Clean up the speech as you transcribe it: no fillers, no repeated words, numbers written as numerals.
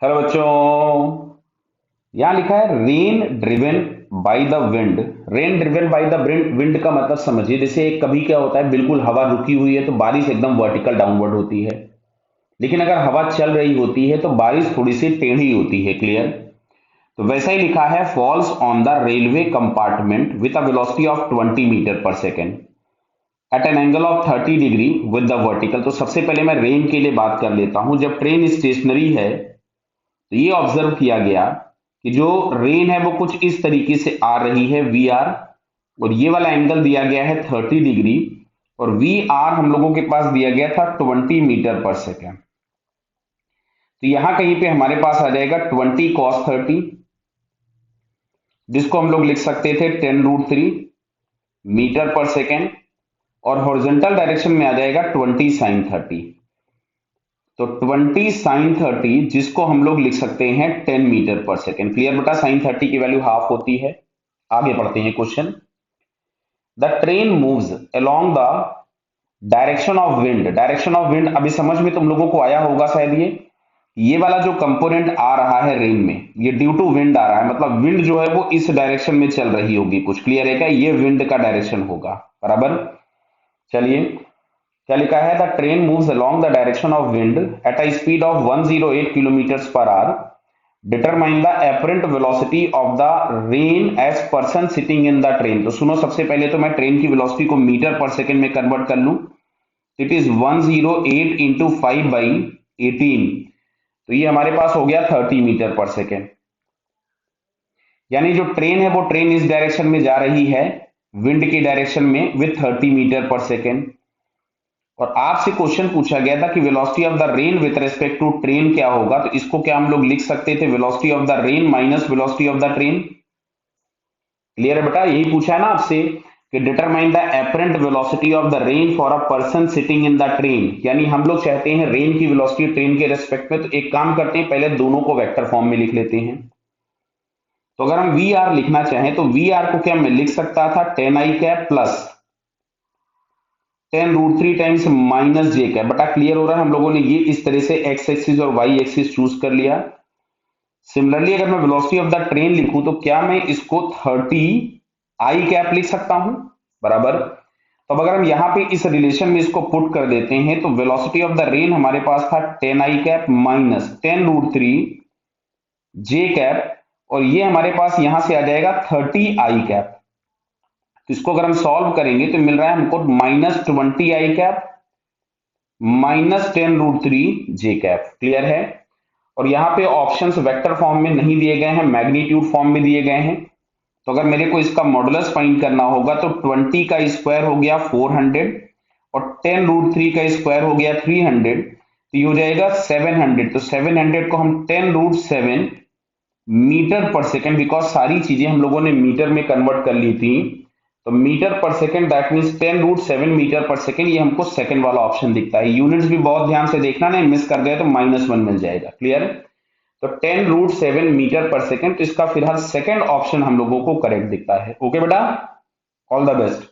Hello बच्चों। यहां लिखा है rain driven by the wind. Rain driven by the wind का मतलब समझिए, जैसे कभी क्या होता है, बिल्कुल हवा रुकी हुई है तो बारिश एकदम वर्टिकल डाउनवर्ड होती है, लेकिन अगर हवा चल रही होती है तो बारिश थोड़ी सी टेढ़ी होती है। क्लियर? तो वैसा ही लिखा है, falls on the railway compartment with a velocity of 20 metre per second at an angle of 30 degree with the vertical. तो सबसे पहले मैं रेन के लिए बात कर लेता हूं। जब ट्रेन स्टेशनरी है तो ये ऑब्जर्व किया गया कि जो रेन है वो कुछ इस तरीके से आ रही है, वी आर, और ये वाला एंगल दिया गया है 30 डिग्री, और वी आर हम लोगों के पास दिया गया था 20 मीटर पर सेकेंड। तो यहां कहीं पे हमारे पास आ जाएगा 20 cos 30, जिसको हम लोग लिख सकते थे 10√3 मीटर पर सेकेंड, और हॉरिजॉन्टल डायरेक्शन में आ जाएगा 20 sin 30। तो 20 sin 30 जिसको हम लोग लिख सकते हैं 10 मीटर पर सेकेंड। क्लियर बेटा? sin 30 की वैल्यू हाफ होती है। आगे बढ़ते हैं question. The train moves along the direction of wind. Direction of wind अभी समझ में तुम लोगों को आया होगा शायद। ये वाला जो कंपोनेंट आ रहा है रेन में, ये ड्यू टू विंड आ रहा है, मतलब विंड जो है वो इस डायरेक्शन में चल रही होगी कुछ। क्लियर है क्या? ये विंड का डायरेक्शन होगा। बराबर। चलिए, क्या लिखा है? The train moves along the direction of wind at a speed of 108 kilometre per hour. Determine the apparent velocity of the rain as person sitting in the train. तो सुनो, सबसे पहले तो मैं ट्रेन की वेलोसिटी को मीटर पर सेकेंड में convert कर लूं। It is 108 into 5/18। तो ये हमारे पास हो गया 30 मीटर पर सेकेंड। यानी जो ट्रेन है वो ट्रेन इस डायरेक्शन में जा रही है, विंड की डायरेक्शन में, विथ 30 मीटर पर सेकेंड। और आपसे क्वेश्चन पूछा गया था कि velocity of the rain with respect to train क्या होगा। तो इसको क्या हम लोग लिख सकते थे? Velocity of the rain minus velocity of the train. Clear है बेटा? यही पूछा है ना आपसे कि determine the apparent velocity of the rain for a person sitting in the train. यानी हम लोग चाहते हैं रेन की वेलोसिटी ट्रेन के रेस्पेक्ट में। तो एक काम करते हैं, पहले दोनों को वेक्टर फॉर्म में लिख लेते हैं। तो अगर हम वी आर लिखना चाहें तो वी आर को क्या मैं लिख सकता था? 10i cap plus 10√3 times minus j cap. बटा क्लियर हो रहा है? हम लोगों ने ये इस तरह से एक्स एक्सिस और वाई एक्सिस चूज कर लिया। सिमिलरली अगर मैं वेलोसिटी ऑफ द ट्रेन लिखूं तो क्या मैं इसको 30i कैप लिख सकता हूं? बराबर। तो अब अगर हम यहां पे इस रिलेशन में इसको पुट कर देते हैं तो वेलोसिटी ऑफ द रेन हमारे पास था 10i कैप माइनस 10√3 जे कैप, और ये हमारे पास यहां से आ जाएगा 30i कैप। तो इसको अगर हम सॉल्व करेंगे तो मिल रहा है हमको -20i कैप माइनस 10√3 जे कैप। क्लियर है? और यहाँ पे ऑप्शंस वेक्टर फॉर्म में नहीं दिए गए हैं, मैग्नीट्यूड फॉर्म में दिए गए हैं। तो अगर मेरे को इसका मॉडुलस फाइंड करना होगा तो 20 का स्क्वायर हो गया 400, और 10√3 का स्क्वायर हो गया 300, तो ये हो जाएगा 700। तो 700 को हम 10√7 मीटर पर सेकेंड, बिकॉज सारी चीजें हम लोगों ने मीटर में कन्वर्ट कर ली थी, तो metre per second that means 10√7 metre per second. ये हमको सेकेंड वाला ऑप्शन दिखता है। यूनिट्स भी बहुत ध्यान से देखना, नहीं मिस कर गए तो -1 मिल जाएगा। क्लियर? तो 10√7 मीटर पर सेकेंड, तो इसका फिलहाल सेकेंड ऑप्शन हम लोगों को करेक्ट दिखता है। ओके बेटा, ऑल द बेस्ट।